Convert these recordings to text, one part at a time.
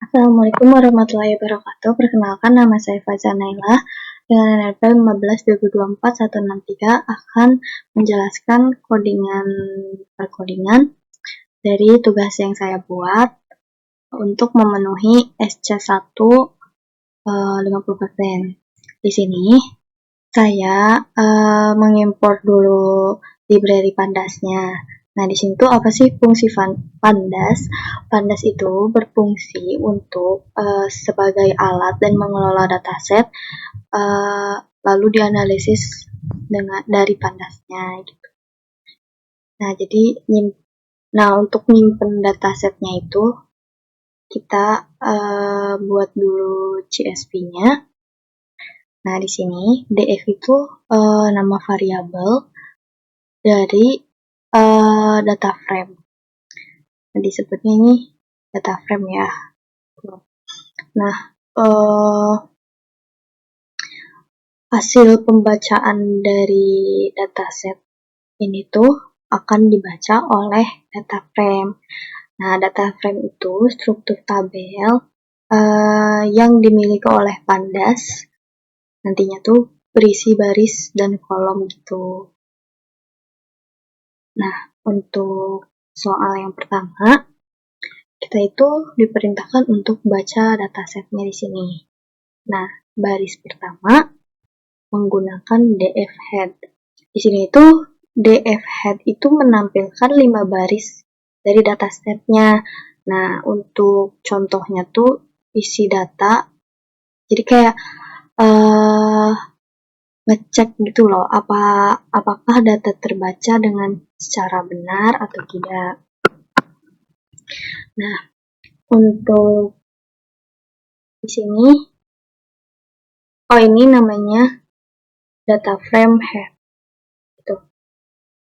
Assalamualaikum warahmatullahi wabarakatuh. Perkenalkan, nama saya Faza Naila dengan NRP 15/2024/163 akan menjelaskan perkodingan dari tugas yang saya buat untuk memenuhi SC1 50%. Di sini saya mengimpor dulu library Pandasnya. Nah, di sini tuh apa sih fungsi Pandas? Pandas itu berfungsi untuk sebagai alat dan mengelola dataset, lalu dianalisis dari Pandasnya gitu. Nah, jadi untuk nyimpen datasetnya itu kita buat dulu CSV-nya. Nah, di sini DF itu nama variabel dari data frame. Nah, disebutnya ini data frame ya. Nah, hasil pembacaan dari dataset ini tuh akan dibaca oleh data frame. Nah, data frame itu struktur tabel yang dimiliki oleh Pandas. Nantinya tuh berisi baris dan kolom gitu. Nah, untuk soal yang pertama, kita itu diperintahkan untuk baca datasetnya di sini. Nah, baris pertama menggunakan df head. Di sini itu df head itu menampilkan 5 baris dari datasetnya. Nah, untuk contohnya tuh isi data. Jadi kayak ngecek gitu loh, apakah data terbaca dengan secara benar atau tidak. Nah, untuk di sini, ini namanya data frame head, itu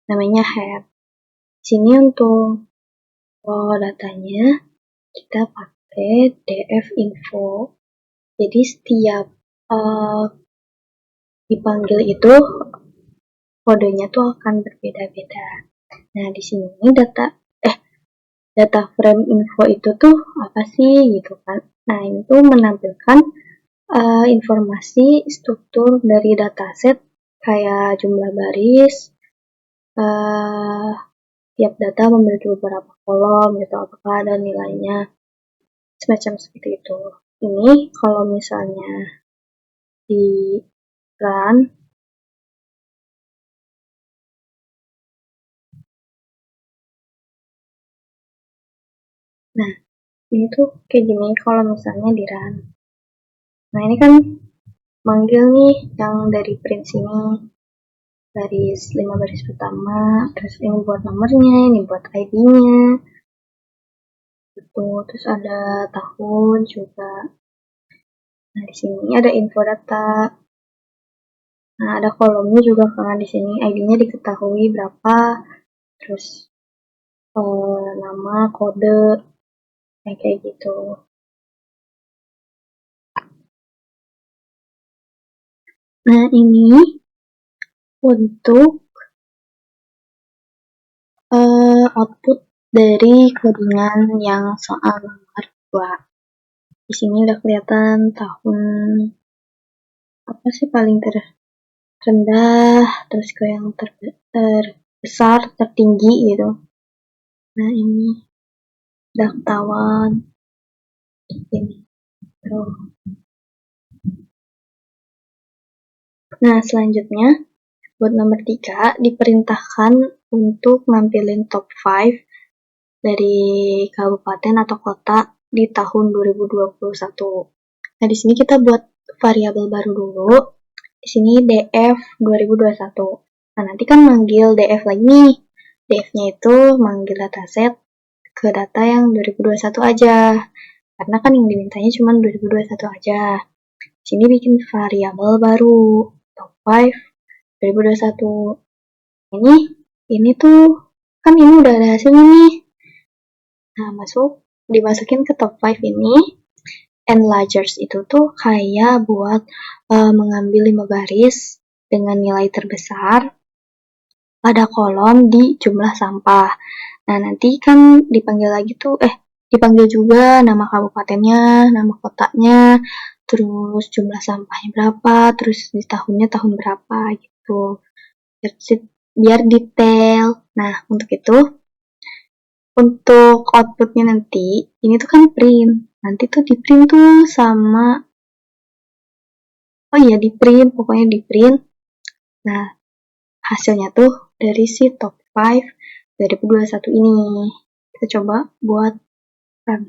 namanya head. Di sini untuk datanya kita pakai df info. Jadi setiap dipanggil itu kodenya tuh akan berbeda-beda. Nah, di sini data frame info itu tuh apa sih gitu kan. Nah, ini tuh menampilkan informasi struktur dari dataset kayak jumlah baris, tiap data memiliki beberapa kolom gitu, apakah ada nilainya, semacam seperti itu. Ini kalau misalnya di run, nah ini tuh kayak gini kalau misalnya di run. Nah, ini kan manggil nih yang dari print sini, baris 5 baris pertama, terus ini buat nomornya, ini buat ID-nya gitu, terus ada tahun juga. Nah, di sini ada info data. Nah, ada kolomnya juga karena di sini ID-nya diketahui berapa, terus nama, kode, kayak gitu. Nah, ini untuk output dari kodingan yang soal nomor 2. Di sini udah kelihatan tahun apa sih paling terendah, terus ke yang terbesar, tertinggi gitu. Nah, ini udah ketahuan ini. Nah, selanjutnya buat nomor 3 diperintahkan untuk nampilin top 5 dari kabupaten atau kota di tahun 2021. Nah, di sini kita buat variabel baru dulu. Di sini df 2021. Nah, nanti kan manggil df lagi nih. Df-nya itu manggil dataset ke data yang 2021 aja. Karena kan yang dimintanya cuma 2021 aja. Di sini bikin variabel baru, top 5 2021. Ini tuh kan ini udah ada hasilnya nih. Nah, dimasukin ke top 5 ini. Enlargers itu tuh kayak buat mengambil 5 baris dengan nilai terbesar pada kolom di jumlah sampah. Nah, nanti kan dipanggil lagi tuh dipanggil juga nama kabupatennya, nama kotanya, terus jumlah sampahnya berapa, terus di tahunnya tahun berapa gitu. Biar detail. Nah, untuk itu, untuk outputnya nanti, ini tuh kan print. Nanti tuh di print tuh sama, pokoknya di print. Nah, hasilnya tuh dari si top 5 2021 ini. Kita coba buat run.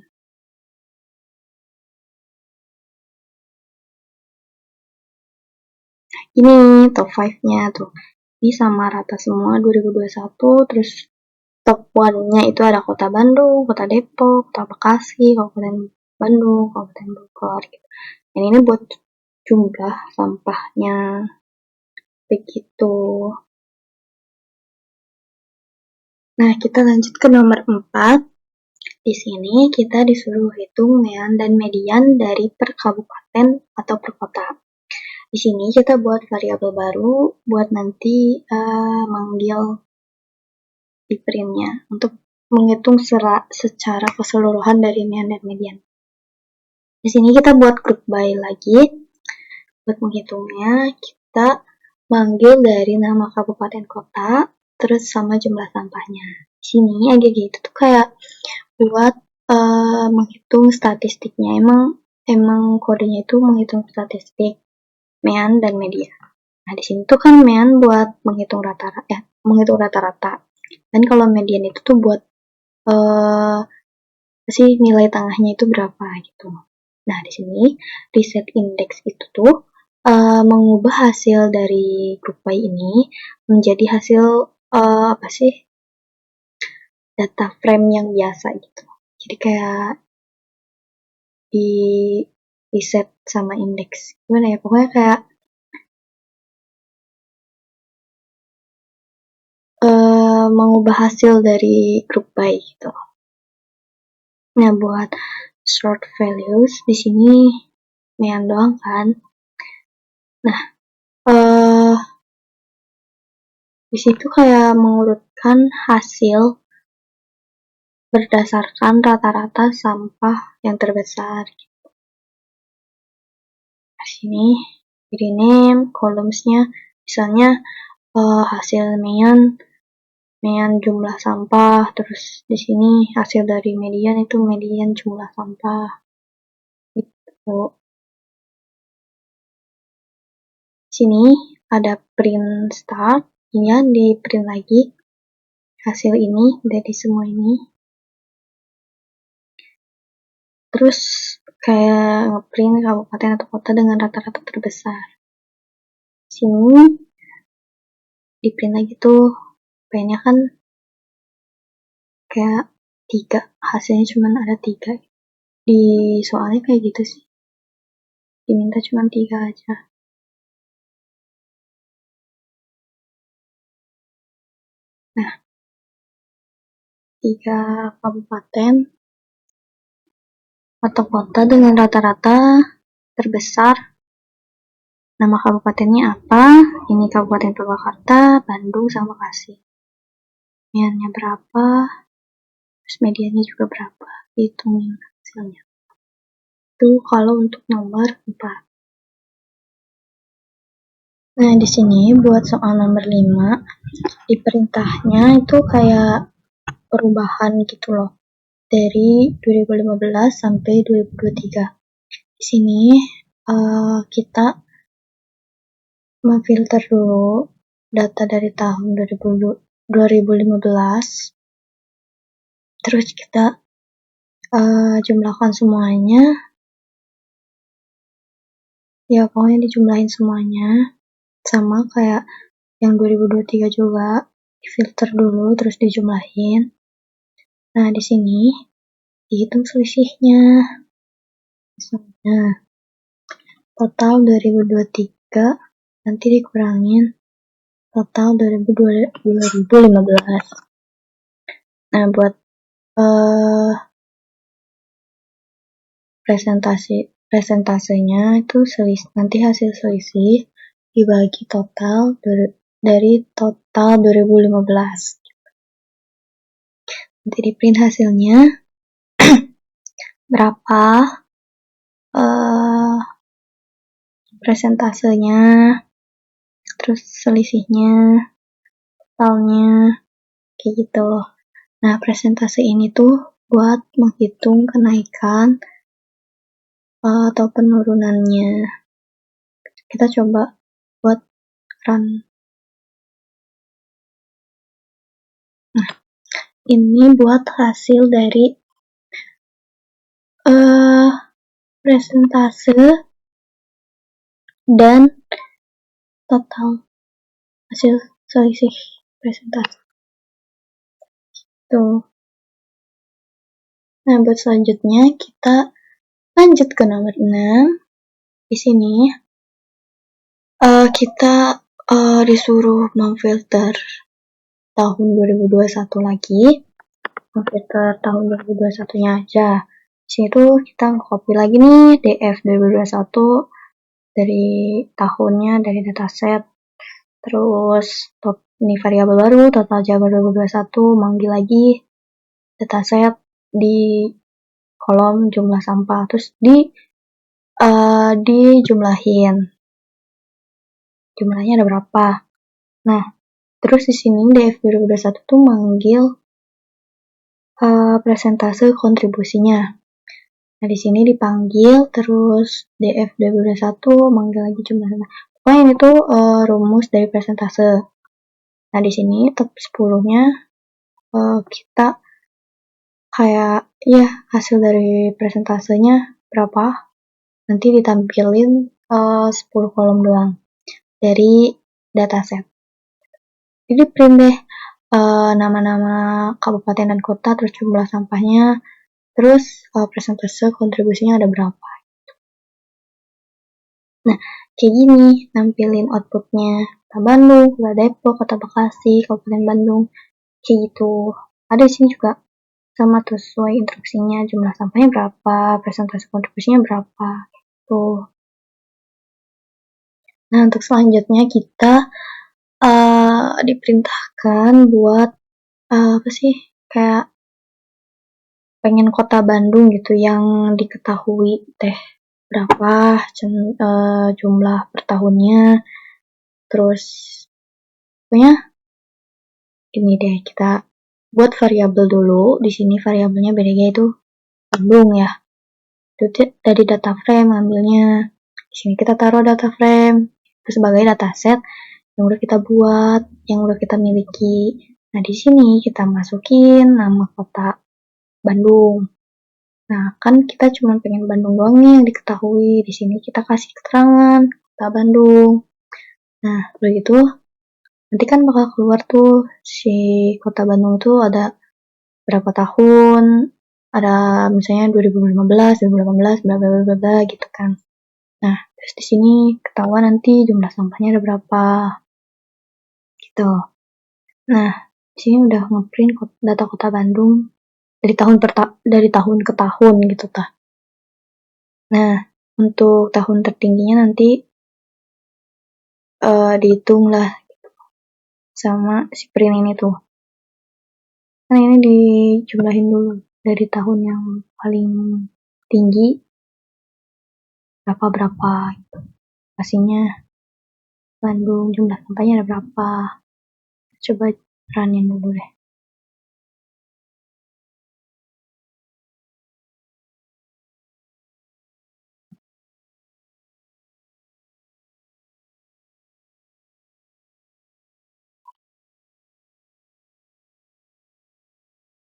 Ini top 5-nya tuh. Ini sama rata semua 2021, terus top 1-nya itu ada Kota Bandung, Kota Depok, Kota Bekasi, Kabupaten Bandung, Kabupaten Bogor gitu. Dan ini buat jumlah sampahnya. Begitu. Nah, kita lanjut ke nomor 4. Di sini kita disuruh hitung mean dan median dari per kabupaten atau per kota. Di sini kita buat variabel baru buat nanti manggil di printnya untuk menghitung secara keseluruhan dari mean dan median. Di sini kita buat group by lagi. Buat menghitungnya, kita manggil dari nama kabupaten kota, terus sama jumlah sampahnya. Di sini AGG itu tuh kayak buat menghitung statistiknya. Emang kodenya itu menghitung statistik mean dan median. Nah, di sini tuh kan mean buat menghitung rata-rata. Dan kalau median itu tuh buat nilai tengahnya itu berapa gitu. Nah, di sini reset index itu tuh mengubah hasil dari group by ini menjadi hasil data frame yang biasa gitu. Jadi kayak di reset sama indeks. Gimana ya? Pokoknya kayak mengubah hasil dari group by gitu. Nah, buat short values di sini mean doang kan. Nah, di situ kayak mengurutkan hasil berdasarkan rata-rata sampah yang terbesar. Di sini di rename columns-nya misalnya hasil mean jumlah sampah, terus di sini hasil dari median itu median jumlah sampah. Gitu. Sini ada print start, ya di print lagi hasil ini dari semua ini. Terus kayak ngeprint kabupaten atau kota dengan rata-rata terbesar. Sini di print lagi tuh pennya kan kayak 3, hasilnya cuma ada 3. Di soalnya kayak gitu sih, diminta cuma 3 aja. Nah, 3 kabupaten atau kota dengan rata-rata terbesar. Nama kabupatennya apa? Ini Kabupaten Purwakarta, Bandung, sama Bekasi. Meannya berapa? Terus mediannya juga berapa? Hitungin hasilnya. Itu kalau untuk nomor 4. Nah, di sini buat soal nomor 5, di perintahnya itu kayak perubahan gitu loh. Dari 2015 sampai 2023. Di sini kita memfilter dulu data dari tahun 2015. Terus kita jumlahkan semuanya. Ya, pokoknya dijumlahin semuanya. Sama kayak yang 2023 juga, difilter dulu terus dijumlahin. Nah, di sini dihitung selisihnya. Misalnya total 2023 nanti dikurangin total 2015. Nah, buat presentasenya itu nanti hasil selisih dibagi total dari total 2015. Nanti di print hasilnya. berapa presentasenya, terus selisihnya, totalnya, kayak gitu loh. Nah, presentase ini tuh buat menghitung kenaikan atau penurunannya. Kita coba buat run. Nah, ini buat hasil dari presentase dan total hasil selisih presentase. Tuh. Nah, buat selanjutnya kita lanjut ke nomor 6. Di sini kita disuruh memfilter tahun 2021 lagi. Memfilter tahun 2021-nya aja. Di sini tuh kita copy lagi nih DF 2021 dari tahunnya, dari dataset. Terus ini variabel baru, total Jabar 2021, manggil lagi dataset di kolom jumlah sampah, terus dijumlahin. Jumlahnya ada berapa? Nah, terus di sini DF 2021 tuh manggil presentase kontribusinya. Nah, di sini dipanggil, terus DF 2021 manggil lagi jumlah sampah. Pokoknya ini tuh rumus dari presentase. Nah, di sini top 10-nya kita kayak ya hasil dari presentasenya berapa, nanti ditampilin 10 kolom doang dari dataset. Jadi print deh nama-nama kabupaten dan kota, terus jumlah sampahnya, terus presentase kontribusinya ada berapa. Nah, kayak gini nampilin outputnya. Kota Bandung, Kota Depok, Kota Bekasi, Kabupaten Bandung, kayak gitu. Ada di sini juga sama tuh sesuai instruksinya, jumlah sampahnya berapa, presentase kontribusinya berapa, gitu. Nah, untuk selanjutnya kita diperintahkan buat apa sih, kayak pengen kota Bandung gitu yang diketahui teh berapa jumlah per tahunnya. Terus pokoknya ini deh, kita buat variabel dulu. Di sini variabelnya BDG itu Bandung ya. Itu dari data frame ambilnya. Di sini kita taruh data frame itu sebagai dataset yang udah kita buat, yang udah kita miliki. Nah, di sini kita masukin nama kota Bandung. Nah, kan kita cuma pengen Bandung doang nih yang diketahui. Di sini kita kasih keterangan kota Bandung. Nah, begitu nanti kan bakal keluar tuh si kota Bandung tuh ada berapa tahun, ada misalnya 2015, 2018, bla bla bla bla gitu kan. Nah, terus di sini ketahuan nanti jumlah sampahnya ada berapa. Gitu. Nah, di sini udah ngeprint data kota Bandung dari tahun ke tahun gitu tah. Nah, untuk tahun tertingginya nanti dihitung lah gitu, sama si print ini tuh. Nah, ini dijumlahin dulu dari tahun yang paling tinggi berapa gitu. Pastinya Bandung jumlah sampahnya ada berapa. Coba runin dulu deh.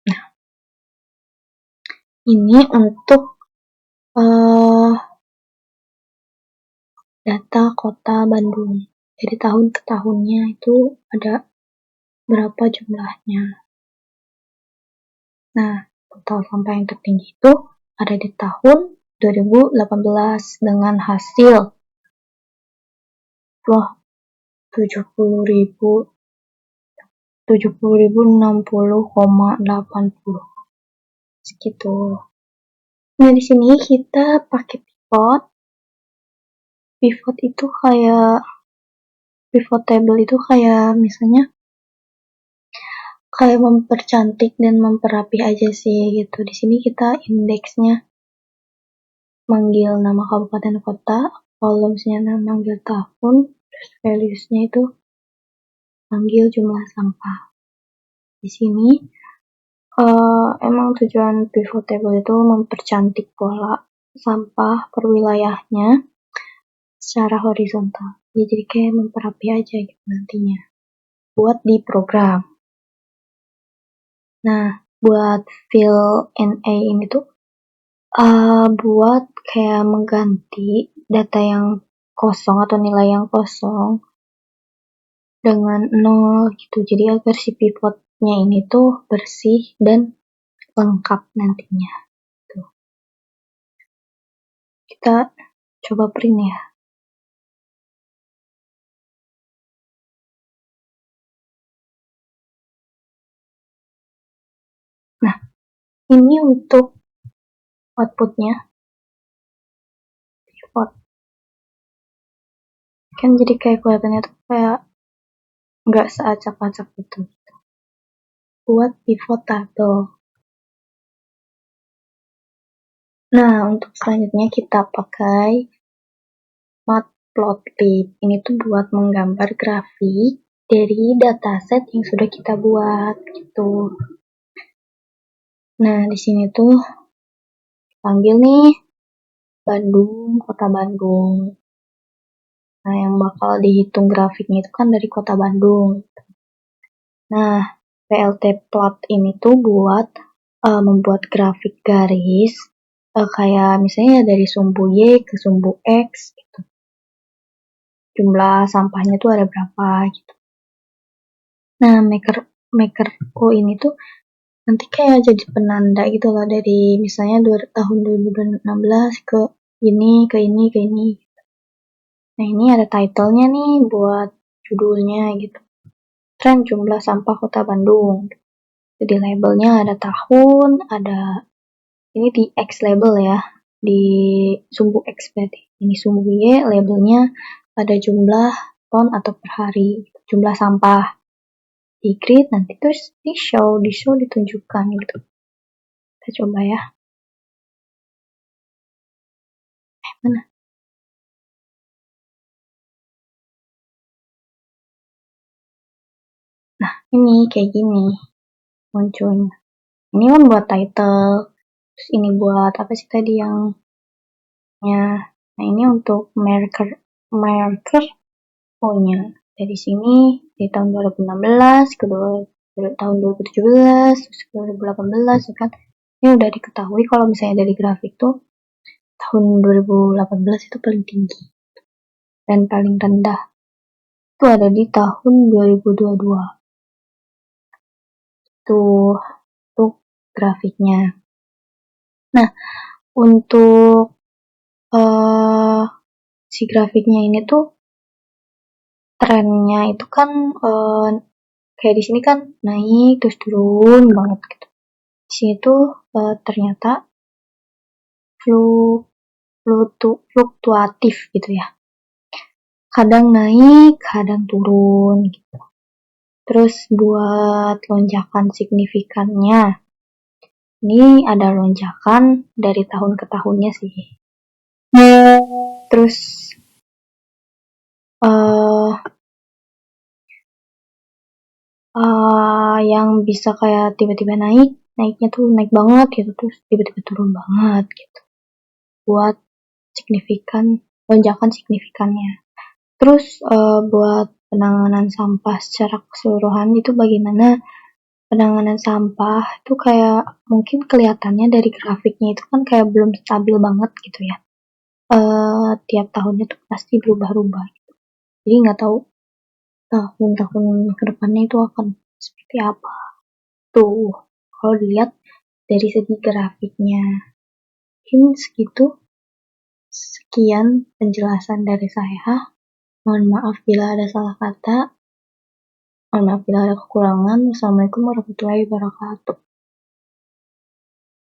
Nah, ini untuk data kota Bandung. Jadi tahun ke tahunnya itu ada berapa jumlahnya. Nah, total sampah yang tertinggi itu ada di tahun 2018 dengan hasil 70.060,80 segitu. Nah, di sini kita pakai pivot. Pivot itu kayak pivot table itu kayak misalnya kayak mempercantik dan memperrapi aja sih gitu. Di sini kita indeksnya manggil nama kabupaten kota. Kalau misalnya manggil tahun, terus values-nya itu manggil jumlah sampah. Di sini emang tujuan pivot table itu mempercantik pola sampah per wilayahnya secara horizontal. Ya, jadi kayak memperapi aja gitu nantinya buat di program. Nah, buat fill NA ini tuh buat kayak mengganti data yang kosong atau nilai yang kosong dengan 0 gitu. Jadi agar si pivotnya ini tuh bersih dan lengkap nantinya. Tuh. Kita coba print ya. Nah, ini untuk outputnya pivot. Kan jadi kayak kelihatannya tuh kayak nggak seacak-acak gitu. Buat pivot table. Nah, untuk selanjutnya kita pakai Matplotlib. Ini tuh buat menggambar grafik dari dataset yang sudah kita buat gitu. Nah, di sini tuh panggil nih Bandung, kota Bandung. Nah, yang bakal dihitung grafiknya itu kan dari kota Bandung. Nah, PLT plot ini tuh buat membuat grafik garis kayak misalnya dari sumbu Y ke sumbu X gitu. Jumlah sampahnya tuh ada berapa gitu. Nah, maker O ini tuh nanti kayak jadi penanda gitu loh dari misalnya tahun 2016 ke ini, ke ini, ke ini. Nah, ini ada title-nya nih buat judulnya gitu. Tren jumlah sampah kota Bandung. Jadi labelnya ada tahun, ada ini di X label ya, di sumbu X berarti. Ini sumbu Y, labelnya ada jumlah ton atau per hari, jumlah sampah. Di grid nanti terus di show ditunjukkan gitu. Kita coba ya. Mana? Nah, ini kayak gini munculnya. Ini kan buat title, terus ini buat apa sih tadi yang nah ini untuk marker O-nya. Dari sini di tahun 2016 ke tahun 2017 terus ke 2018 ya kan. Ini udah diketahui kalau misalnya dari grafik tuh tahun 2018 itu paling tinggi dan paling rendah itu ada di tahun 2022. Tuh grafiknya. Nah, untuk si grafiknya ini tuh trennya itu kan kayak di sini kan naik terus turun banget gitu. Di sini tuh ternyata fluktuatif gitu ya. Kadang naik, kadang turun gitu. Terus buat lonjakan signifikannya, ini ada lonjakan dari tahun ke tahunnya sih. Terus yang bisa kayak tiba-tiba naiknya tuh naik banget gitu, terus tiba-tiba turun banget gitu. Buat lonjakan signifikannya. Terus buat penanganan sampah secara keseluruhan itu bagaimana penanganan sampah itu kayak mungkin kelihatannya dari grafiknya itu kan kayak belum stabil banget gitu ya. Tiap tahunnya tuh pasti berubah-ubah gitu. Jadi nggak tahu tahun-tahun kedepannya itu akan seperti apa. Tuh, kalau dilihat dari segi grafiknya. Mungkin segitu. Sekian penjelasan dari saya. Mohon maaf bila ada salah kata. Mohon maaf bila ada kekurangan. Wassalamualaikum warahmatullahi wabarakatuh.